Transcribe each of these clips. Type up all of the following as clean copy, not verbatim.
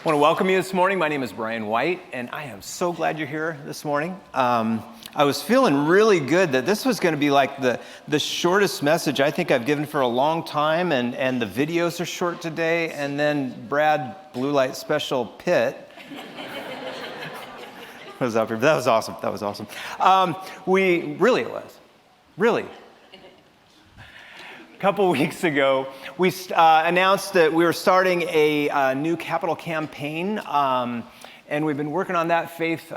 I want to welcome you this morning. My name is Brian White, and I am so glad you're here this morning. I was feeling really good that this was going to be like the shortest message I think I've given for a long time, and the videos are short today, and then Brad Blue Light Special Pitt was up here. That was awesome. That was awesome. It was. Really. A couple weeks ago, we announced that we were starting a new capital campaign, and we've been working on that, faith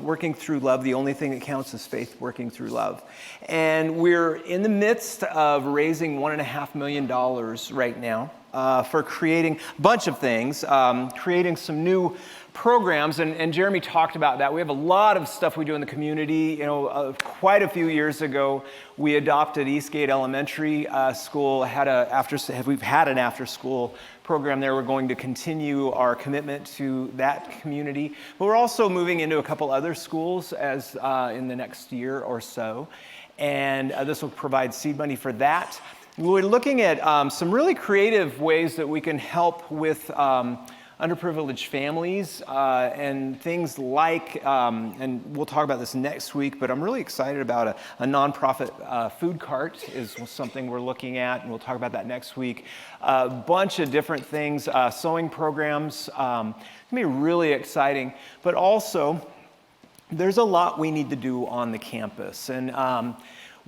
working through love. The only thing that counts is faith working through love. And we're in the midst of raising $1.5 million right now for creating a bunch of things, creating some new programs, and Jeremy talked about that. We have a lot of stuff we do in the community. Quite a few years ago, we adopted Eastgate Elementary School. We've had an after-school program there. We're going to continue our commitment to that community, but we're also moving into a couple other schools as in the next year or so, and this will provide seed money for that. We're looking at some really creative ways that we can help with underprivileged families and things like, and we'll talk about this next week, but I'm really excited about a nonprofit food cart is something we're looking at, and we'll talk about that next week. A bunch of different things, sewing programs, it's gonna be really exciting, but also there's a lot we need to do on the campus, and I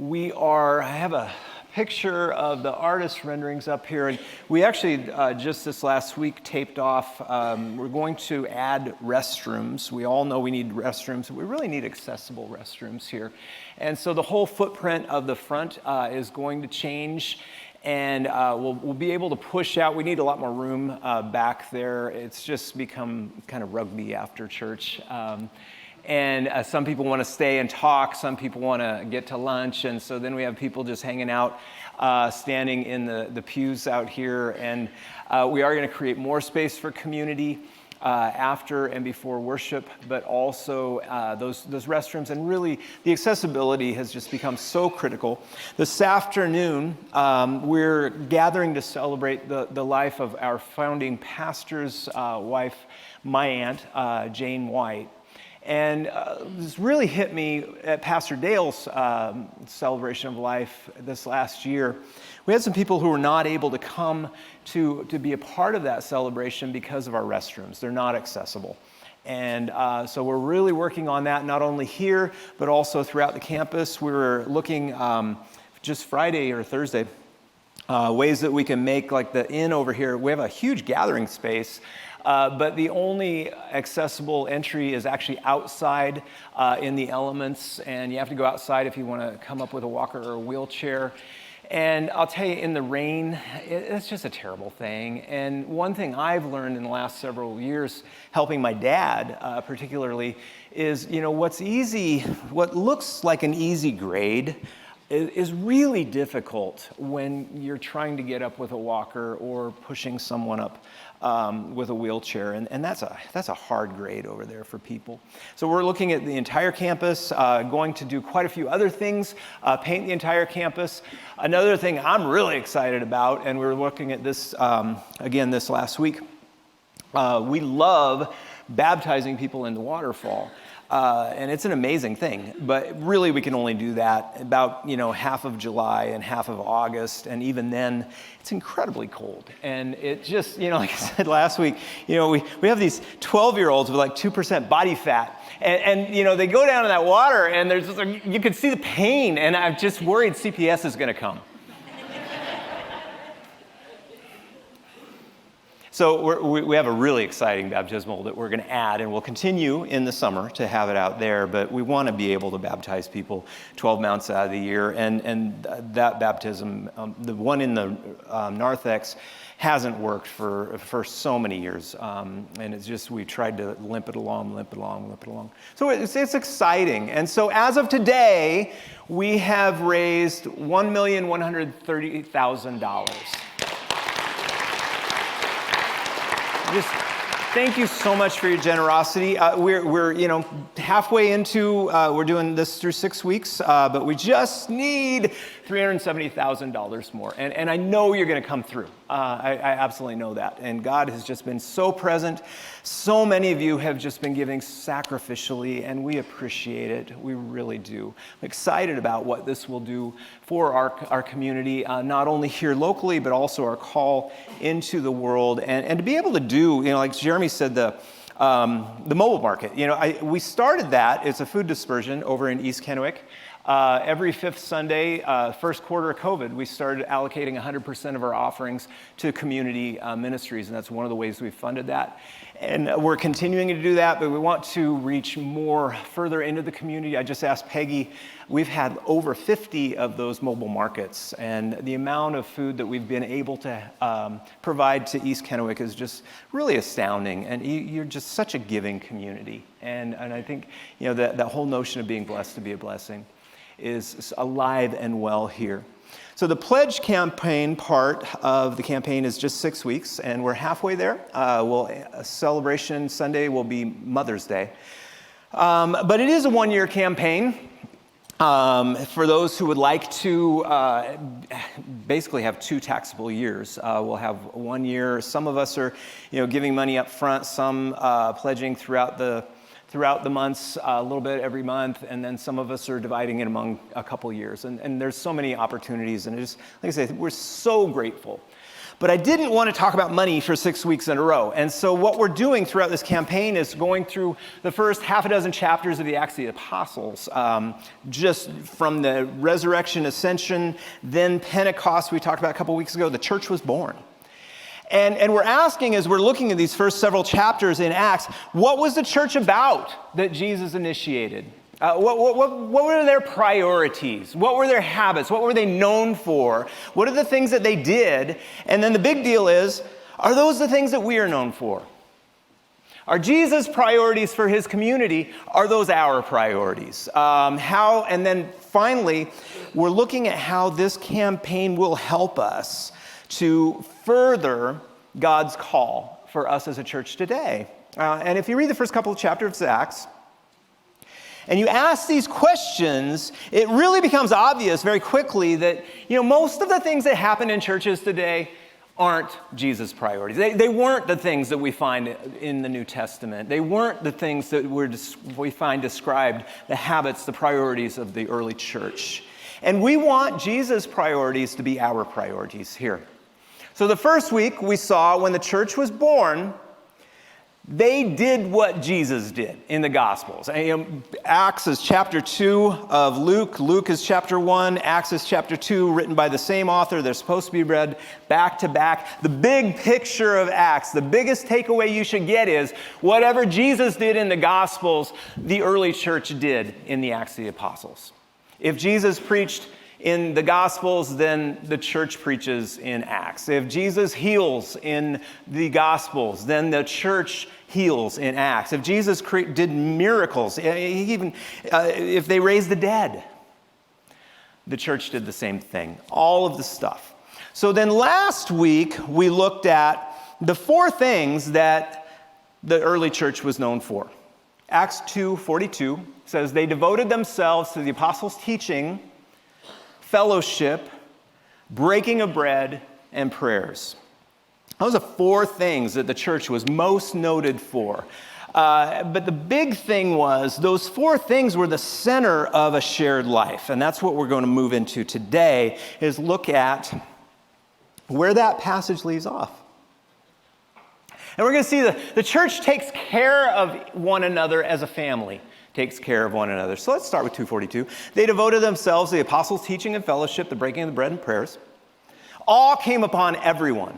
have a picture of the artist renderings up here, and we actually just this last week taped off. We're going to add restrooms. We all know we need restrooms. We really need accessible restrooms here, and so the whole footprint of the front is going to change, and we'll be able to push out. We need a lot more room back there. It's just become kind of rugby after church. And some people want to stay and talk, some people want to get to lunch, and so then we have people just hanging out, standing in the pews out here, and we are going to create more space for community after and before worship, but also those restrooms, and really the accessibility has just become so critical. This afternoon, we're gathering to celebrate the life of our founding pastor's wife, my aunt, Jane White. And this really hit me at Pastor Dale's celebration of life this last year. We had some people who were not able to come to be a part of that celebration because of our restrooms. They're not accessible. And so we're really working on that, not only here, but also throughout the campus. We were looking just Friday or Thursday, ways that we can make, like the inn over here. We have a huge gathering space, but the only accessible entry is actually outside in the elements, and you have to go outside if you want to come up with a walker or a wheelchair. And I'll tell you, in the rain, it's just a terrible thing. And one thing I've learned in the last several years, helping my dad particularly, is what looks like an easy grade is really difficult when you're trying to get up with a walker or pushing someone up with a wheelchair, and that's a hard grade over there for people. So we're looking at the entire campus, going to do quite a few other things, paint the entire campus. Another thing I'm really excited about, and we were looking at this again this last week, we love baptizing people in the waterfall. And it's an amazing thing, but really we can only do that about half of July and half of August, and even then it's incredibly cold. And it just like I said last week, we have these 12-year-olds with like 2% body fat, and they go down in that water, and there's just, you can see the pain, and I'm just worried CPS is going to come. So we have a really exciting baptismal that we're going to add, and we'll continue in the summer to have it out there, but we want to be able to baptize people 12 months out of the year, and that baptism, the one in the narthex, hasn't worked for so many years, and it's just, we tried to limp it along. So it's exciting, and so as of today, we have raised $1,130,000. Just thank you so much for your generosity. We're halfway into, we're doing this through 6 weeks, but we just need $370,000 more. And I know you're going to come through. I absolutely know that. And God has just been so present. So many of you have just been giving sacrificially, and we appreciate it. We really do. I'm excited about what this will do for our community, not only here locally, but also our call into the world. And to be able to do, like Jeremy said, the mobile market. We started that. It's a food dispersion over in East Kennewick. Every fifth Sunday, first quarter of COVID, we started allocating 100% of our offerings to community ministries, and that's one of the ways we've funded that. And we're continuing to do that, but we want to reach more further into the community. I just asked Peggy, we've had over 50 of those mobile markets, and the amount of food that we've been able to provide to East Kennewick is just really astounding. And you're just such a giving community. And I think that whole notion of being blessed to be a blessing is alive and well here. So the pledge campaign part of the campaign is just 6 weeks, and we're halfway there. A celebration Sunday will be Mother's Day. But it is a one-year campaign. For those who would like to basically have 2 taxable years, we'll have 1 year. Some of us are, giving money up front, some pledging throughout the months, a little bit every month, and then some of us are dividing it among a couple years. And there's so many opportunities, and like I say, we're so grateful. But I didn't want to talk about money for 6 weeks in a row. And so what we're doing throughout this campaign is going through the first half a dozen chapters of the Acts of the Apostles, just from the resurrection, ascension, then Pentecost we talked about a couple weeks ago, the church was born. And we're asking, as we're looking at these first several chapters in Acts, what was the church about that Jesus initiated? What were their priorities? What were their habits? What were they known for? What are the things that they did? And then the big deal is, are those the things that we are known for? Are Jesus' priorities for his community, are those our priorities? And then finally, we're looking at how this campaign will help us to further God's call for us as a church today. And if you read the first couple of chapters of Acts, and you ask these questions, it really becomes obvious very quickly that, most of the things that happen in churches today aren't Jesus' priorities. They weren't the things that we find in the New Testament. They weren't the things that we find described, the habits, the priorities of the early church. And we want Jesus' priorities to be our priorities here. So the first week we saw when the church was born, they did what Jesus did in the Gospels. Acts is chapter 2 of Luke. Luke is chapter 1. Acts is chapter 2, written by the same author. They're supposed to be read back to back. The big picture of Acts, the biggest takeaway you should get is whatever Jesus did in the Gospels, the early church did in the Acts of the Apostles. If Jesus preached in the Gospels, then the church preaches in Acts. If Jesus heals in the Gospels, then the church heals in Acts. If Jesus did miracles, even if they raised the dead, the church did the same thing. All of the stuff. So then last week, we looked at the 4 things that the early church was known for. Acts 2:42 says, they devoted themselves to the apostles' teaching, fellowship, breaking of bread, and prayers. Those are 4 things that the church was most noted for. But the big thing was those 4 things were the center of a shared life. And that's what we're going to move into today, is look at where that passage leaves off. And we're going to see the church takes care of one another as a family. Takes care of one another. So let's start with 2:42. They devoted themselves to the apostles' teaching and fellowship, the breaking of the bread and prayers. All came upon everyone,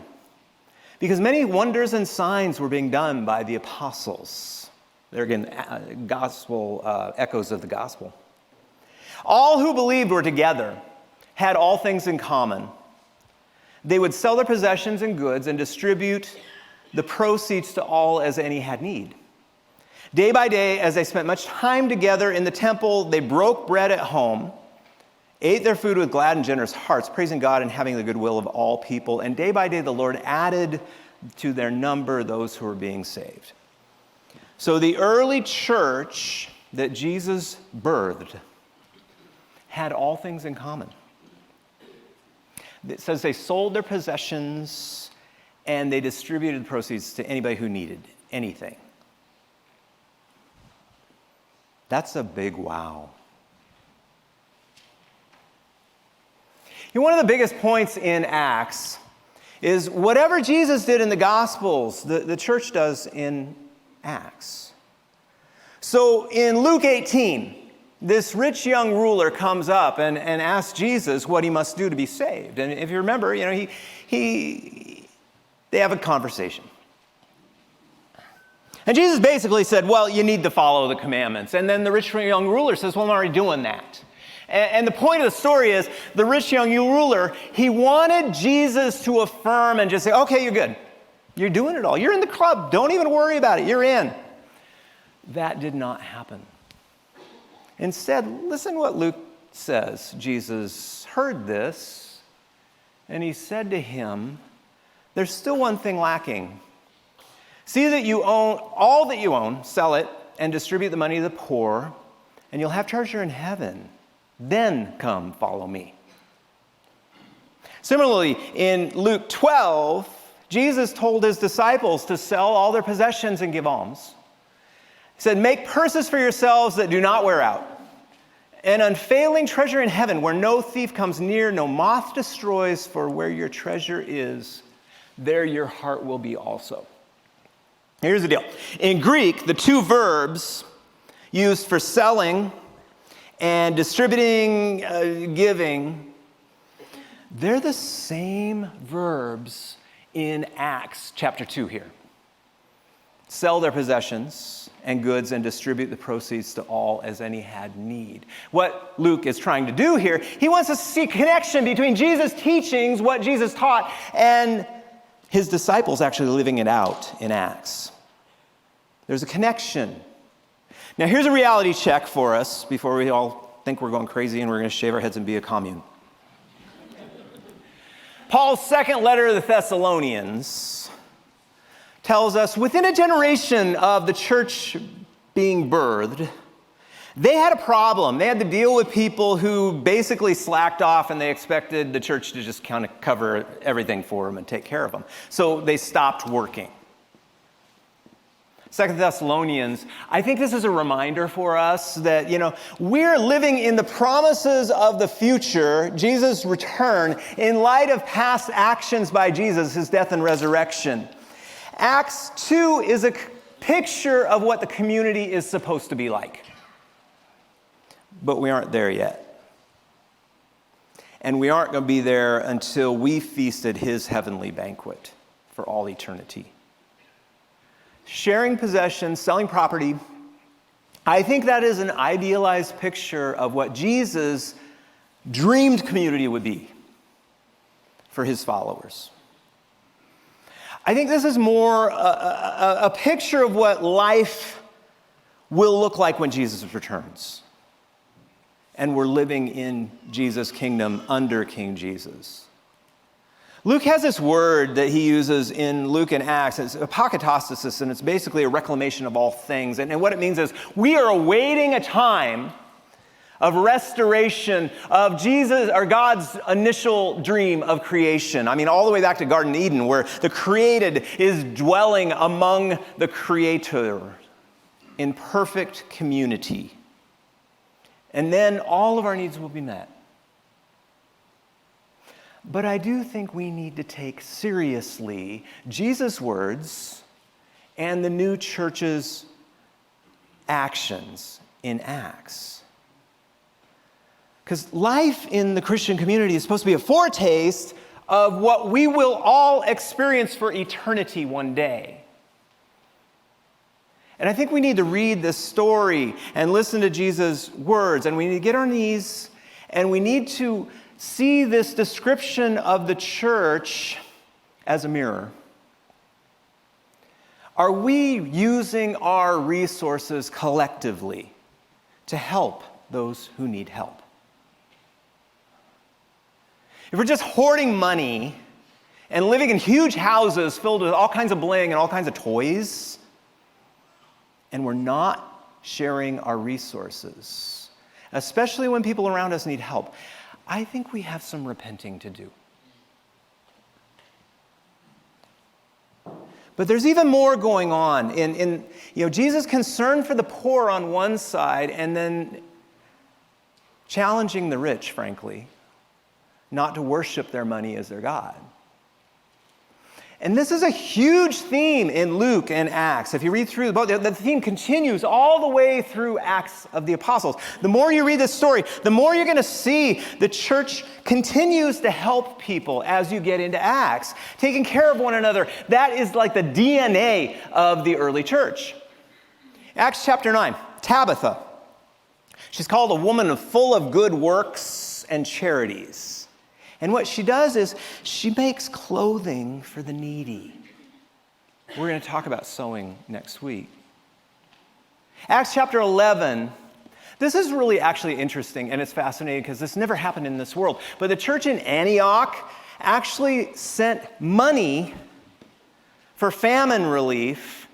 because many wonders and signs were being done by the apostles. There again, gospel echoes of the gospel. All who believed were together, had all things in common. They would sell their possessions and goods and distribute the proceeds to all as any had need. Day by day, as they spent much time together in the temple, they broke bread at home, ate their food with glad and generous hearts, praising God and having the goodwill of all people. And day by day, the Lord added to their number those who were being saved. So the early church that Jesus birthed had all things in common. It says they sold their possessions and they distributed the proceeds to anybody who needed anything. That's a big wow. One of the biggest points in Acts is whatever Jesus did in the Gospels, the church does in Acts. So in Luke 18, this rich young ruler comes up and asks Jesus what he must do to be saved. And if you remember, they have a conversation. And Jesus basically said, well, you need to follow the commandments. And then the rich young ruler says, well, I'm already doing that. And the point of the story is the rich young ruler, he wanted Jesus to affirm and just say, okay, you're good. You're doing it all. You're in the club. Don't even worry about it. You're in. That did not happen. Instead, listen what Luke says. Jesus heard this, and he said to him, there's still one thing lacking. See that you own all that you own, sell it, and distribute the money to the poor, and you'll have treasure in heaven. Then come follow me. Similarly, in Luke 12, Jesus told his disciples to sell all their possessions and give alms. He said, make purses for yourselves that do not wear out, an unfailing treasure in heaven where no thief comes near, no moth destroys, for where your treasure is, there your heart will be also. Here's the deal. In Greek, the two verbs used for selling and distributing, giving, they're the same verbs in Acts chapter 2 here. Sell their possessions and goods and distribute the proceeds to all as any had need. What Luke is trying to do here, he wants to see connection between Jesus' teachings, what Jesus taught, and his disciples actually living it out in Acts. There's a connection. Now here's a reality check for us before we all think we're going crazy and we're going to shave our heads and be a commune. Paul's second letter to the Thessalonians tells us within a generation of the church being birthed, they had a problem. They had to deal with people who basically slacked off and they expected the church to just kind of cover everything for them and take care of them. So they stopped working. 2 Thessalonians, I think this is a reminder for us that, we're living in the promises of the future, Jesus' return, in light of past actions by Jesus, his death and resurrection. Acts 2 is a picture of what the community is supposed to be like. But we aren't there yet. And we aren't going to be there until we feasted his heavenly banquet for all eternity. Sharing possessions, selling property, I think that is an idealized picture of what Jesus' dreamed community would be for his followers. I think this is more a picture of what life will look like when Jesus returns. And we're living in Jesus' kingdom under King Jesus. Luke has this word that he uses in Luke and Acts. It's apokatastasis, and it's basically a reclamation of all things. And what it means is we are awaiting a time of restoration of Jesus, or God's initial dream of creation. I mean, all the way back to Garden of Eden, where the created is dwelling among the Creator in perfect community. And then all of our needs will be met. But I do think we need to take seriously Jesus' words and the new church's actions in Acts. Because life in the Christian community is supposed to be a foretaste of what we will all experience for eternity one day. And I think we need to read this story and listen to Jesus' words, and we need to get on our knees, and we need to see this description of the church as a mirror. Are we using our resources collectively to help those who need help? If we're just hoarding money and living in huge houses filled with all kinds of bling and all kinds of toys, and we're not sharing our resources, especially when people around us need help, I think we have some repenting to do. But there's even more going on in Jesus' concern for the poor on one side and then challenging the rich, frankly, not to worship their money as their God. And this is a huge theme in Luke and Acts. If you read through the book, the theme continues all the way through Acts of the Apostles. The more you read this story, the more you're going to see the church continues to help people as you get into Acts, taking care of one another. That is like the DNA of the early church. Acts chapter 9, Tabitha. She's called a woman full of good works and charities. And what she does is she makes clothing for the needy. We're going to talk about sewing next week. Acts chapter 11. This is really actually interesting and it's fascinating because this never happened in this world. But the church in Antioch actually sent money for famine relief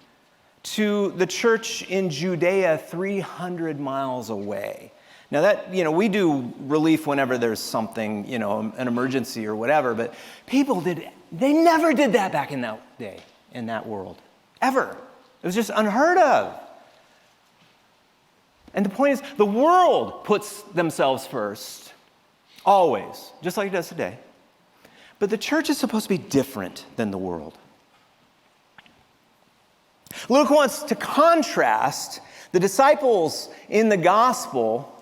to the church in Judea 300 miles away. Now that, we do relief whenever there's something, an emergency or whatever, but they never did that back in that day, in that world, ever. It was just unheard of. And the point is, the world puts themselves first, always, just like it does today. But the church is supposed to be different than the world. Luke wants to contrast the disciples in the gospel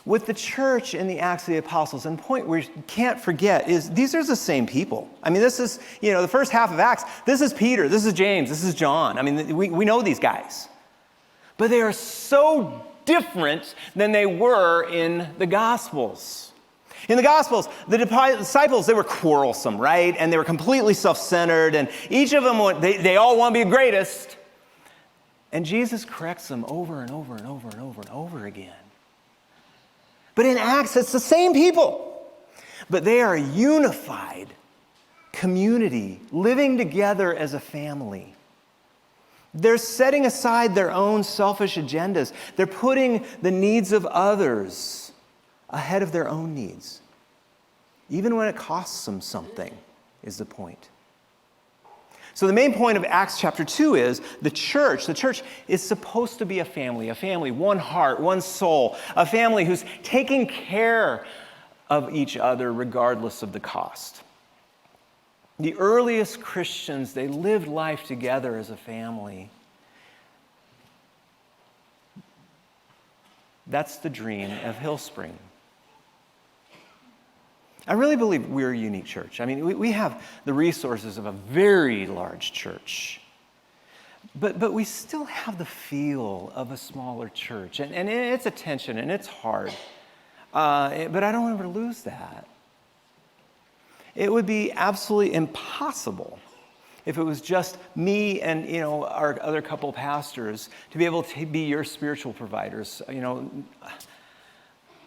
with the church in the Acts of the Apostles. And the point we can't forget is these are the same people. I mean, this is, the first half of Acts, this is Peter, this is James, this is John. I mean, we know these guys. But they are so different than they were in the Gospels. In the Gospels, the disciples, they were quarrelsome, right? And they were completely self-centered. And each of them, they all want to be the greatest. And Jesus corrects them over and over and over and over and over again. But in Acts, it's the same people. But they are a unified community, living together as a family. They're setting aside their own selfish agendas. They're putting the needs of others ahead of their own needs. Even when it costs them something, is the point. So the main point of Acts chapter 2 is the church is supposed to be a family, one heart, one soul, a family who's taking care of each other regardless of the cost. The earliest Christians, they lived life together as a family. That's the dream of Hillspring. I really believe we're a unique church. I mean, we have the resources of a very large church, but we still have the feel of a smaller church. And it's a tension, and it's hard. But I don't ever lose that. It would be absolutely impossible if it was just me and, our other couple pastors to be able to be your spiritual providers.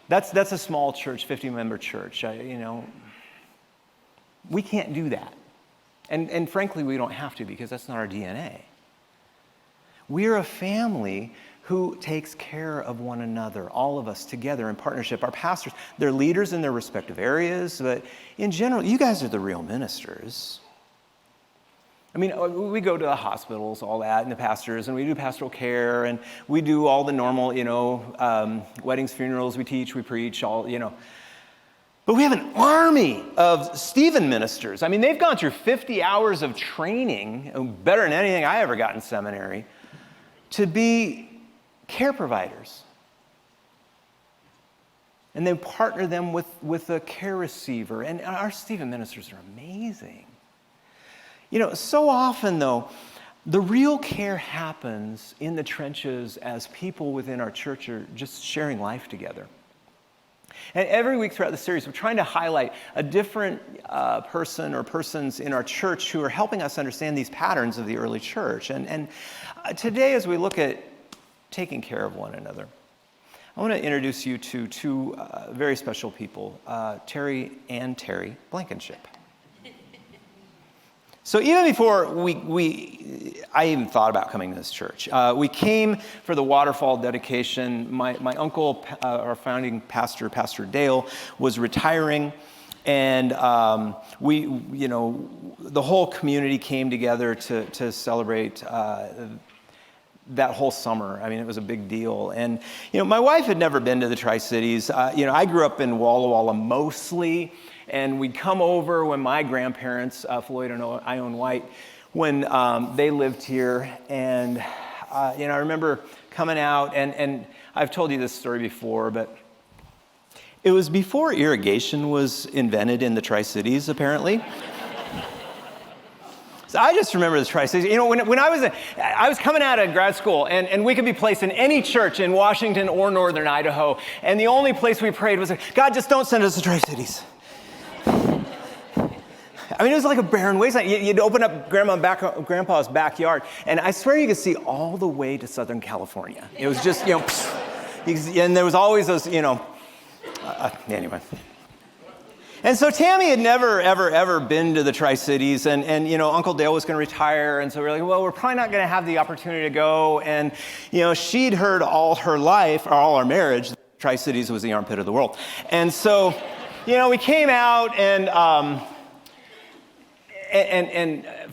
That's a small church, 50-member church. We can't do that. And frankly, we don't have to because that's not our DNA. We're a family who takes care of one another, all of us together in partnership. Our pastors, they're leaders in their respective areas, but in general, you guys are the real ministers. I mean, we go to the hospitals, all that, and the pastors, and we do pastoral care, and we do all the normal, weddings, funerals, we teach, we preach, all. But we have an army of Stephen ministers. I mean, they've gone through 50 hours of training, better than anything I ever got in seminary, to be care providers. And they partner them with a care receiver. And our Stephen ministers are amazing. So often, though, the real care happens in the trenches as people within our church are just sharing life together. And every week throughout the series, we're trying to highlight a different person or persons in our church who are helping us understand these patterns of the early church. And today, as we look at taking care of one another, I want to introduce you to two very special people, Terry Blankenship. So even before I even thought about coming to this church, we came for the waterfall dedication. My uncle, our founding pastor, Pastor Dale, was retiring, And the whole community came together to celebrate that whole summer. I mean, it was a big deal. And, my wife had never been to the Tri-Cities. I grew up in Walla Walla mostly, and we'd come over when my grandparents, Floyd and Ione White, when they lived here. And, I remember coming out, and I've told you this story before, but it was before irrigation was invented in the Tri-Cities, apparently. So I just remember the Tri-Cities. When I was coming out of grad school, and we could be placed in any church in Washington or northern Idaho, and the only place we prayed was, God, just don't send us to Tri-Cities. I mean, it was like a barren wasteland. You'd open up Grandpa's backyard, and I swear you could see all the way to Southern California. It was just, and there was always those, anyway. And so Tammy had never, ever been to the Tri-Cities, and Uncle Dale was going to retire, and so we were like, well, we're probably not going to have the opportunity to go. And, she'd heard all her life, or all our marriage, the Tri-Cities was the armpit of the world. And so, we came out, and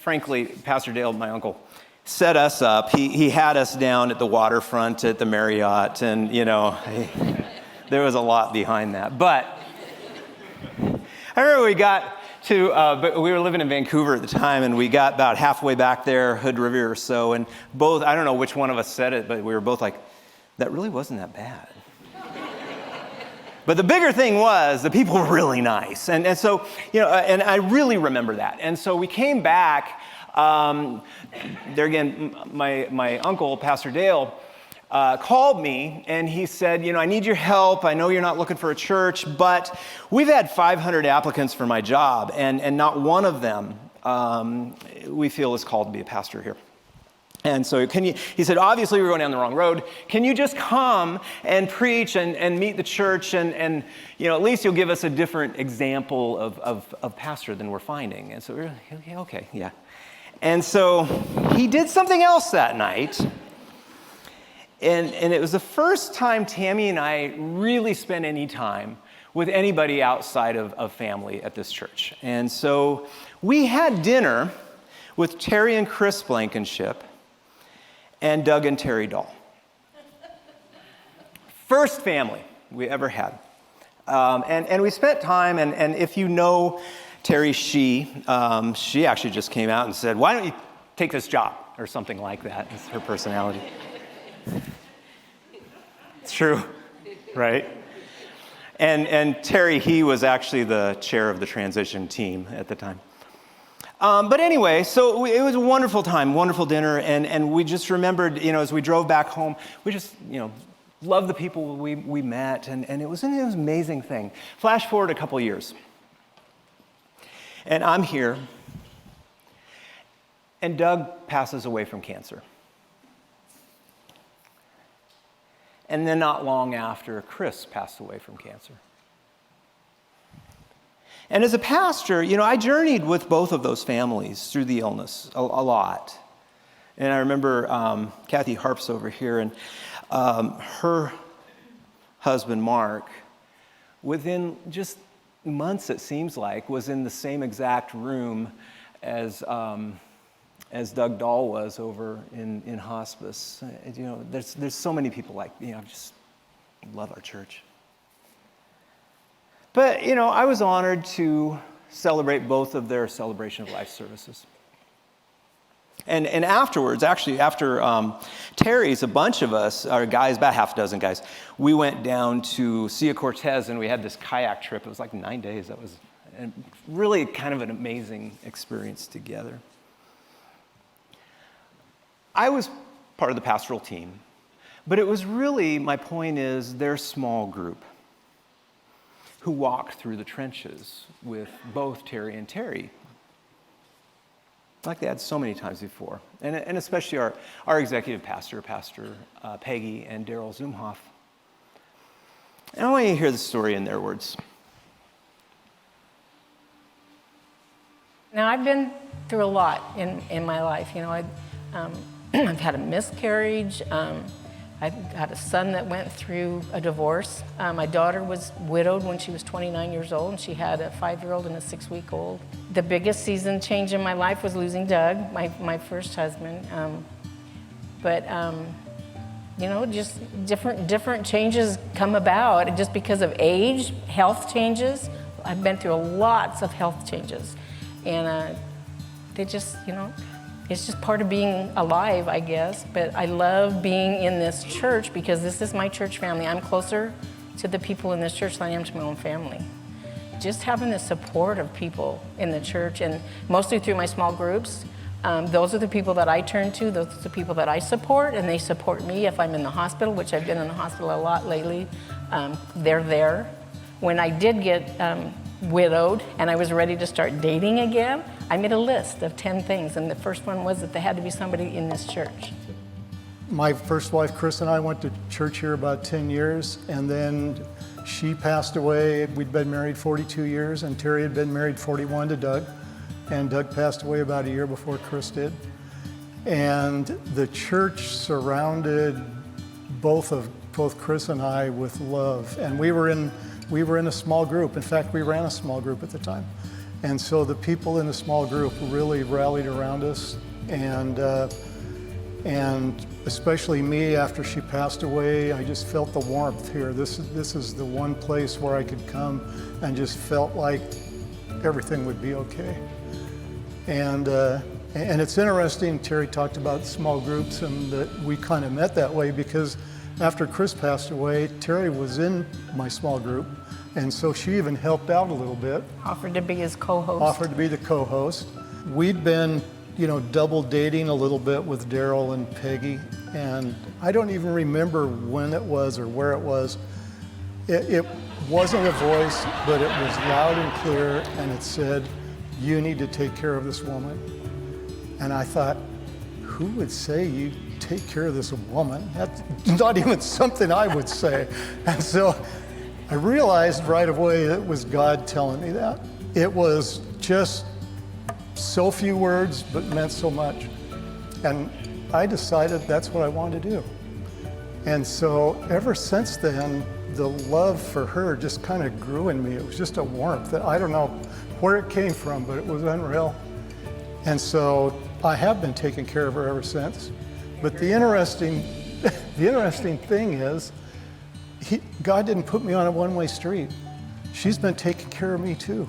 frankly, Pastor Dale, my uncle, set us up. He had us down at the waterfront at the Marriott, and, there was a lot behind that. But I remember we got to, but we were living in Vancouver at the time, and we got about halfway back there, Hood River or so, and both, I don't know which one of us said it, but we were both like, that really wasn't that bad. But the bigger thing was, the people were really nice. And so, and I really remember that. And so we came back, there again, my uncle, Pastor Dale, called me, and he said, I need your help. I know you're not looking for a church, but we've had 500 applicants for my job, and not one of them we feel is called to be a pastor here. And so he said, obviously we're going down the wrong road. Can you just come and preach and meet the church, and at least you'll give us a different example of pastor than we're finding. And so we were like, okay, yeah. And so he did something else that night. And it was the first time Tammy and I really spent any time with anybody outside of family at this church. And so we had dinner with Terry and Chris Blankenship and Doug and Terry Dahl. First family we ever had. And we spent time, and if you know Terry, she actually just came out and said, why don't you take this job, or something like that. It's her personality. It's true, right? And Terry, he was actually the chair of the transition team at the time. But anyway, so it was a wonderful time, wonderful dinner, and we just remembered, as we drove back home, we just, loved the people we met, and it was an amazing thing. Flash forward a couple years, and I'm here, and Doug passes away from cancer. And then not long after, Chris passed away from cancer. And as a pastor, I journeyed with both of those families through the illness a lot. And I remember Kathy Harp's over here, and her husband, Mark, within just months, it seems like, was in the same exact room as Doug Dahl was over in hospice. There's so many people like, I just love our church. But, I was honored to celebrate both of their celebration of life services. And afterwards, actually, after Terry's, a bunch of us, our guys, about half a dozen guys, we went down to Sia Cortez, and we had this kayak trip. It was like 9 days. That was really kind of an amazing experience together. I was part of the pastoral team, but it was really, my point is, their small group who walked through the trenches with both Terry and Terry, like they had so many times before, and especially our executive pastor, Pastor Peggy and Daryl Zumhoff. And I want you to hear the story in their words. Now, I've been through a lot in my life. I've had a miscarriage, I've got a son that went through a divorce. My daughter was widowed when she was 29 years old, and she had a 5-year-old and a 6-week-old. The biggest season change in my life was losing Doug, my first husband. Just different changes come about just because of age, health changes. I've been through lots of health changes, and they just, it's just part of being alive, I guess. But I love being in this church because this is my church family. I'm closer to the people in this church than I am to my own family. Just having the support of people in the church, and mostly through my small groups. Those are the people that I turn to. Those are the people that I support, and they support me if I'm in the hospital, which I've been in the hospital a lot lately. They're there. When I did get widowed and I was ready to start dating again, I made a list of 10 things, and the first one was that there had to be somebody in this church. My first wife, Chris, and I went to church here about 10 years, and then she passed away. We'd been married 42 years, and Terry had been married 41 to Doug. And Doug passed away about a year before Chris did. And the church surrounded both Chris and I with love. And we were in a small group. In fact, we ran a small group at the time. And so the people in the small group really rallied around us. And especially me, after she passed away, I just felt the warmth here. This is the one place where I could come and just felt like everything would be okay. And it's interesting, Terry talked about small groups, and that we kind of met that way because after Chris passed away, Terry was in my small group, and so she even helped out a little bit. Offered to be his co-host. Offered to be the co-host. We'd been, double dating a little bit with Daryl and Peggy, and I don't even remember when it was or where it was. It wasn't a voice, but it was loud and clear, and it said, "You need to take care of this woman." And I thought, who would say you take care of this woman? That's not even something I would say. And so I realized right away it was God telling me that. It was just so few words, but meant so much. And I decided that's what I wanted to do. And so ever since then, the love for her just kind of grew in me. It was just a warmth that I don't know where it came from, but it was unreal. And so I have been taking care of her ever since. But the interesting thing is, God didn't put me on a one-way street. She's been taking care of me too.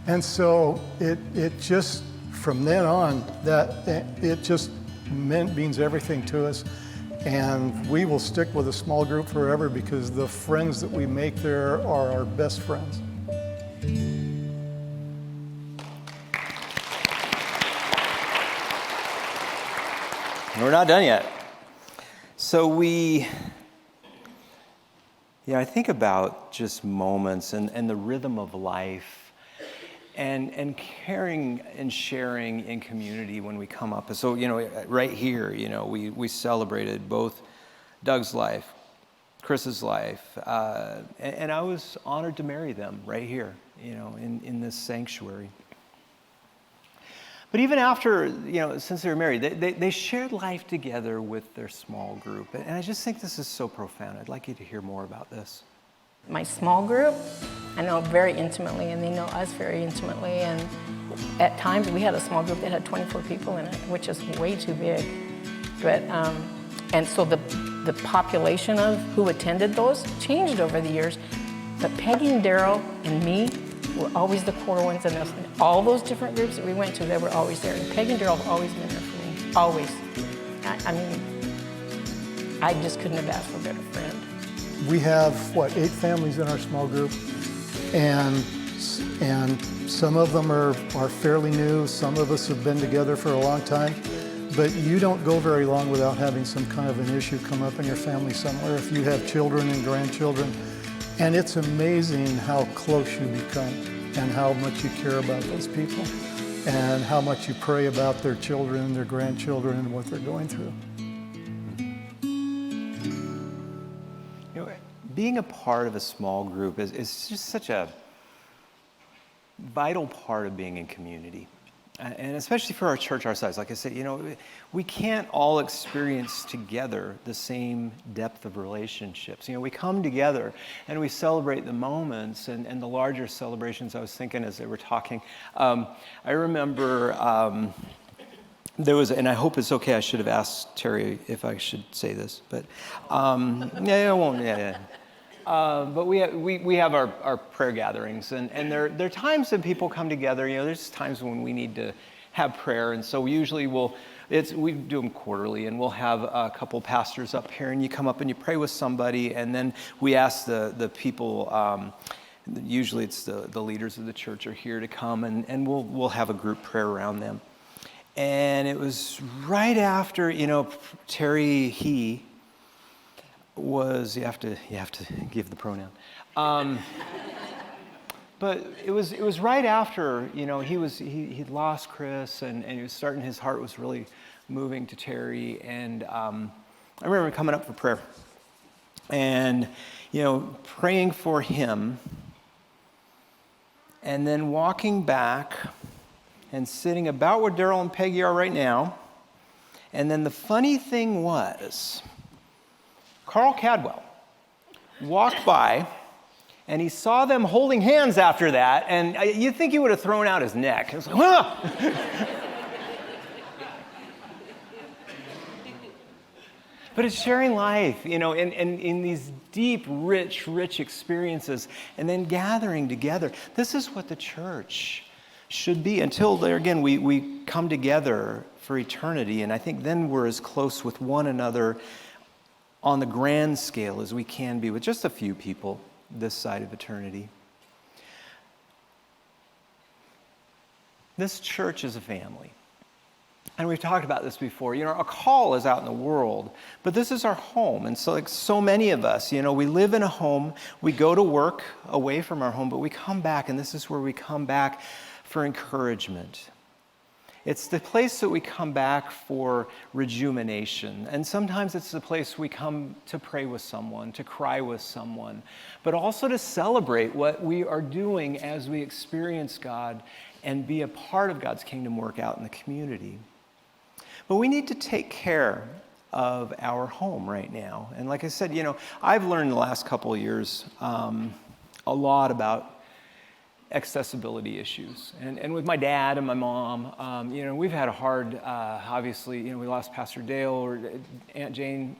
And so it just, from then on, it just means everything to us. And we will stick with a small group forever because the friends that we make there are our best friends. We're not done yet. So I think about just moments and the rhythm of life and caring and sharing in community when we come up. So, right here, we celebrated both Doug's life, Chris's life, and I was honored to marry them right here, in this sanctuary. But even after, since they were married, they shared life together with their small group. And I just think this is so profound. I'd like you to hear more about this. My small group, I know very intimately, and they know us very intimately. And at times, we had a small group that had 24 people in it, which is way too big. But, and so the population of who attended those changed over the years. But Peggy and Daryl and me were always the core ones in this. All those different groups that we went to, they were always there. And Peggy and Daryl have always been there for me, always. I just couldn't have asked for a better friend. We have, 8 families in our small group, and some of them are fairly new. Some of us have been together for a long time, but you don't go very long without having some kind of an issue come up in your family somewhere if you have children and grandchildren. And it's amazing how close you become and how much you care about those people and how much you pray about their children, their grandchildren, and what they're going through. Being a part of a small group is just such a vital part of being in community. and especially for our church our size, like I said, we can't all experience together the same depth of relationships. We come together and we celebrate the moments and the larger celebrations. I was thinking as they were talking, I remember there was, and I hope it's okay, I should have asked Terry if I should say this, but yeah, I won't, yeah. But we have our prayer gatherings, and there are times that people come together. There's times when we need to have prayer, and so we usually we do them quarterly, and we'll have a couple pastors up here, and you come up and you pray with somebody, and then we ask the people. Usually it's the leaders of the church are here to come, and we'll have a group prayer around them. And it was right after Terry was, you have to give the pronoun. But it was right after, he'd lost Chris and he was starting, his heart was really moving to Terry. And I remember coming up for prayer and, praying for him and then walking back and sitting about where Daryl and Peggy are right now. And then the funny thing was, Carl Cadwell walked by, and he saw them holding hands after that, and you'd think he would have thrown out his neck. It was like, ah! But it's sharing life, in these deep, rich experiences, and then gathering together. This is what the church should be until there, again, we come together for eternity, and I think then we're as close with one another on the grand scale as we can be with just a few people this side of eternity. This church is a family. And we've talked about this before. Our call is out in the world, but this is our home. And so, like so many of us, we live in a home, we go to work away from our home, but we come back, and this is where we come back for encouragement. It's the place that we come back for rejuvenation. And sometimes it's the place we come to pray with someone, to cry with someone, but also to celebrate what we are doing as we experience God and be a part of God's kingdom work out in the community. But we need to take care of our home right now. And like I said, I've learned in the last couple of years a lot about accessibility issues. And with my dad and my mom, we've had a hard, obviously, we lost Pastor Dale or Aunt Jane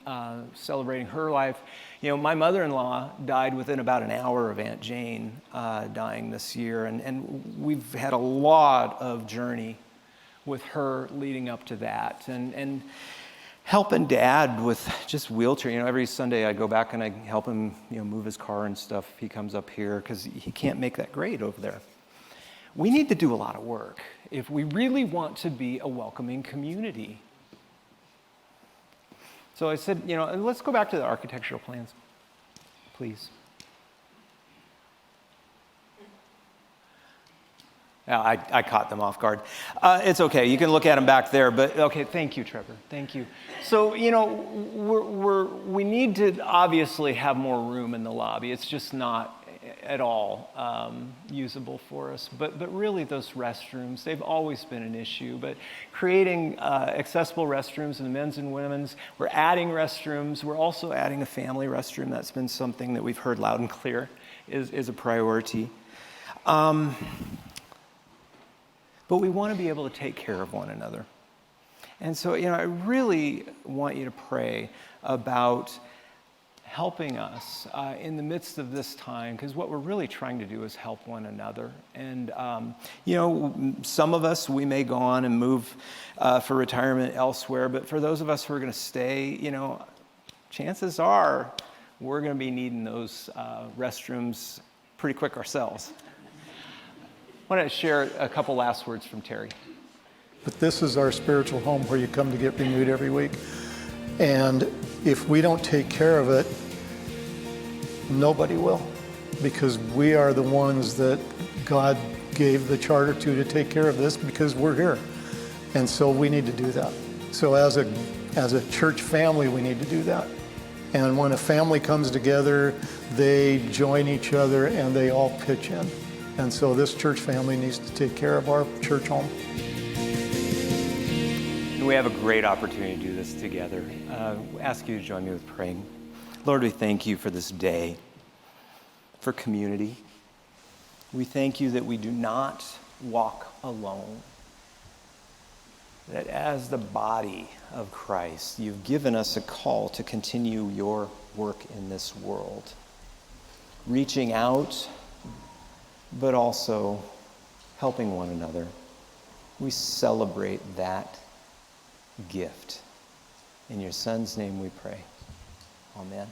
celebrating her life. My mother-in-law died within about an hour of Aunt Jane dying this year. And we've had a lot of journey with her leading up to that. And helping Dad with just wheelchair. Every Sunday I go back and I help him, move his car and stuff. He comes up here because he can't make that grade over there. We need to do a lot of work if we really want to be a welcoming community. So I said, let's go back to the architectural plans, please. I caught them off guard. It's okay. You can look at them back there. But okay, thank you, Trevor. Thank you. So we need to obviously have more room in the lobby. It's just not at all usable for us. But really, those restrooms, they've always been an issue. But creating accessible restrooms in the men's and women's, we're adding restrooms. We're also adding a family restroom. That's been something that we've heard loud and clear is a priority. But we want to be able to take care of one another. And so, I really want you to pray about helping us in the midst of this time, because what we're really trying to do is help one another. And, some of us, we may go on and move for retirement elsewhere, but for those of us who are going to stay, chances are we're going to be needing those restrooms pretty quick ourselves. I want to share a couple last words from Terry. But this is our spiritual home where you come to get renewed every week. And if we don't take care of it, nobody will. Because we are the ones that God gave the charter to take care of this because we're here. And so we need to do that. So as a church family, we need to do that. And when a family comes together, they join each other and they all pitch in. And so this church family needs to take care of our church home. we have a great opportunity to do this together. Ask you to join me with praying. Lord, we thank you for this day, for community. We thank you that we do not walk alone, that as the body of Christ, you've given us a call to continue your work in this world, reaching out, but also helping one another. We celebrate that gift. In your Son's name we pray. Amen.